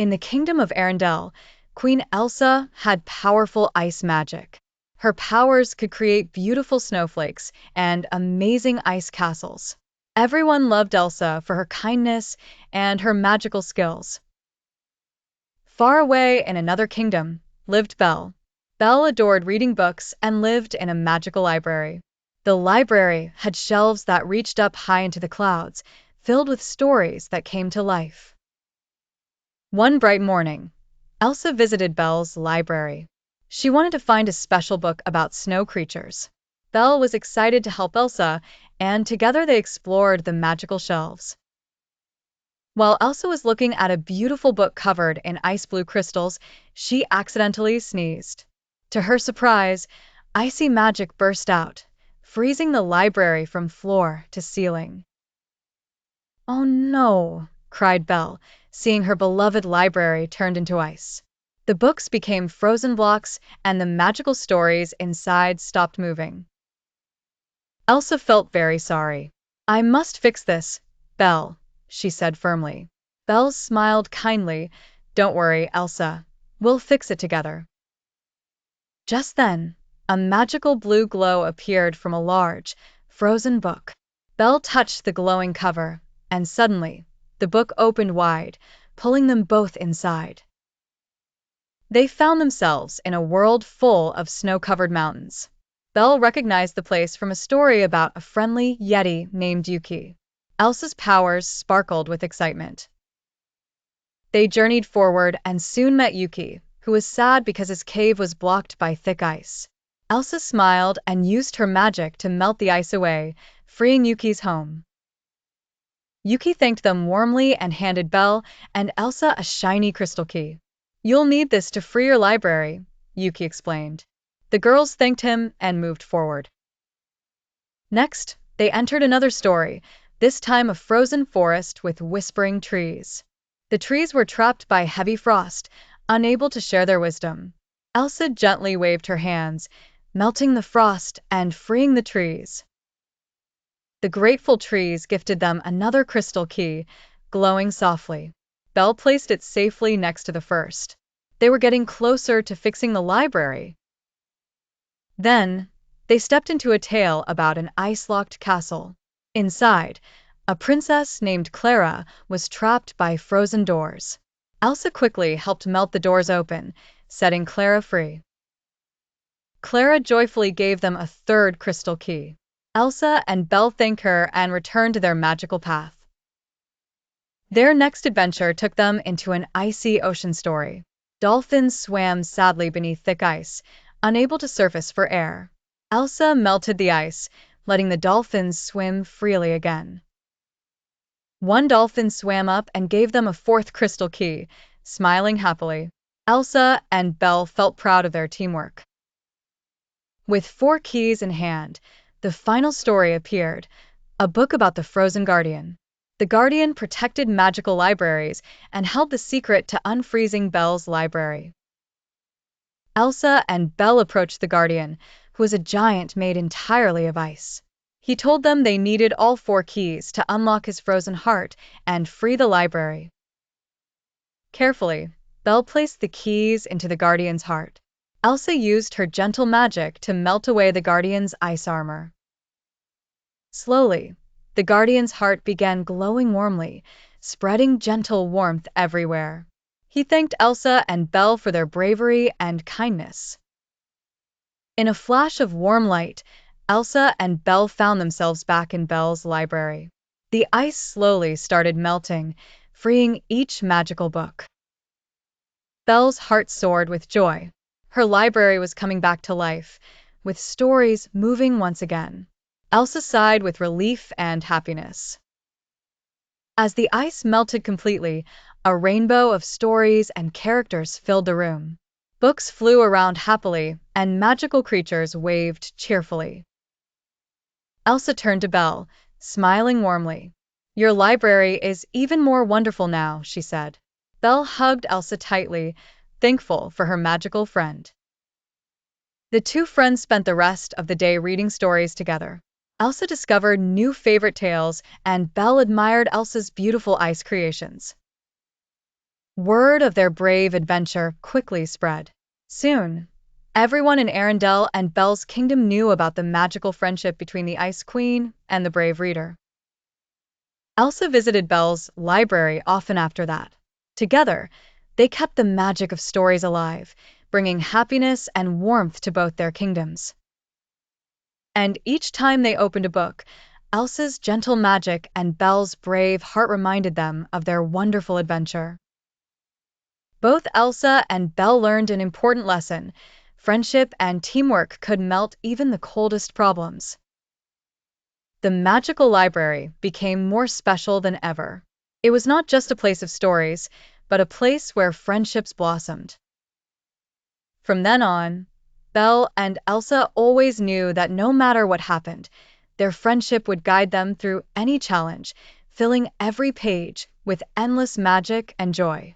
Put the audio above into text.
In the kingdom of Arendelle, Queen Elsa had powerful ice magic. Her powers could create beautiful snowflakes and amazing ice castles. Everyone loved Elsa for her kindness and her magical skills. Far away in another kingdom lived Belle. Belle adored reading books and lived in a magical library. The library had shelves that reached up high into the clouds, filled with stories that came to life. One bright morning, Elsa visited Belle's library. She wanted to find a special book about snow creatures. Belle was excited to help Elsa, and together they explored the magical shelves. While Elsa was looking at a beautiful book covered in ice blue crystals, she accidentally sneezed. To her surprise, icy magic burst out, freezing the library from floor to ceiling. "Oh no!" cried Belle, seeing her beloved library turned into ice. The books became frozen blocks, and the magical stories inside stopped moving. Elsa felt very sorry. "I must fix this, Belle," she said firmly. Belle smiled kindly. "Don't worry, Elsa. We'll fix it together." Just then, a magical blue glow appeared from a large, frozen book. Belle touched the glowing cover, and suddenly, the book opened wide, pulling them both inside. They found themselves in a world full of snow-covered mountains. Belle recognized the place from a story about a friendly Yeti named Yuki. Elsa's powers sparkled with excitement. They journeyed forward and soon met Yuki, who was sad because his cave was blocked by thick ice. Elsa smiled and used her magic to melt the ice away, freeing Yuki's home. Yuki thanked them warmly and handed Belle and Elsa a shiny crystal key. "You'll need this to free your library," Yuki explained. The girls thanked him and moved forward. Next, they entered another story, this time a frozen forest with whispering trees. The trees were trapped by heavy frost, unable to share their wisdom. Elsa gently waved her hands, melting the frost and freeing the trees. The grateful trees gifted them another crystal key, glowing softly. Belle placed it safely next to the first. They were getting closer to fixing the library. Then, they stepped into a tale about an ice-locked castle. Inside, a princess named Clara was trapped by frozen doors. Elsa quickly helped melt the doors open, setting Clara free. Clara joyfully gave them a third crystal key. Elsa and Belle thanked her and returned to their magical path. Their next adventure took them into an icy ocean story. Dolphins swam sadly beneath thick ice, unable to surface for air. Elsa melted the ice, letting the dolphins swim freely again. One dolphin swam up and gave them a fourth crystal key, smiling happily. Elsa and Belle felt proud of their teamwork. With 4 keys in hand, the final story appeared, a book about the Frozen Guardian. The Guardian protected magical libraries and held the secret to unfreezing Belle's library. Elsa and Belle approached the Guardian, who was a giant made entirely of ice. He told them they needed all 4 keys to unlock his frozen heart and free the library. Carefully, Belle placed the keys into the Guardian's heart. Elsa used her gentle magic to melt away the Guardian's ice armor. Slowly, the Guardian's heart began glowing warmly, spreading gentle warmth everywhere. He thanked Elsa and Belle for their bravery and kindness. In a flash of warm light, Elsa and Belle found themselves back in Belle's library. The ice slowly started melting, freeing each magical book. Belle's heart soared with joy. Her library was coming back to life, with stories moving once again. Elsa sighed with relief and happiness. As the ice melted completely, a rainbow of stories and characters filled the room. Books flew around happily, and magical creatures waved cheerfully. Elsa turned to Belle, smiling warmly. "Your library is even more wonderful now," she said. Belle hugged Elsa tightly, thankful for her magical friend. The 2 friends spent the rest of the day reading stories together. Elsa discovered new favorite tales, and Belle admired Elsa's beautiful ice creations. Word of their brave adventure quickly spread. Soon, everyone in Arendelle and Belle's kingdom knew about the magical friendship between the Ice Queen and the brave reader. Elsa visited Belle's library often after that. Together, they kept the magic of stories alive, bringing happiness and warmth to both their kingdoms. And each time they opened a book, Elsa's gentle magic and Belle's brave heart reminded them of their wonderful adventure. Both Elsa and Belle learned an important lesson. Friendship and teamwork could melt even the coldest problems. The magical library became more special than ever. It was not just a place of stories, but a place where friendships blossomed. From then on, Belle and Elsa always knew that no matter what happened, their friendship would guide them through any challenge, filling every page with endless magic and joy.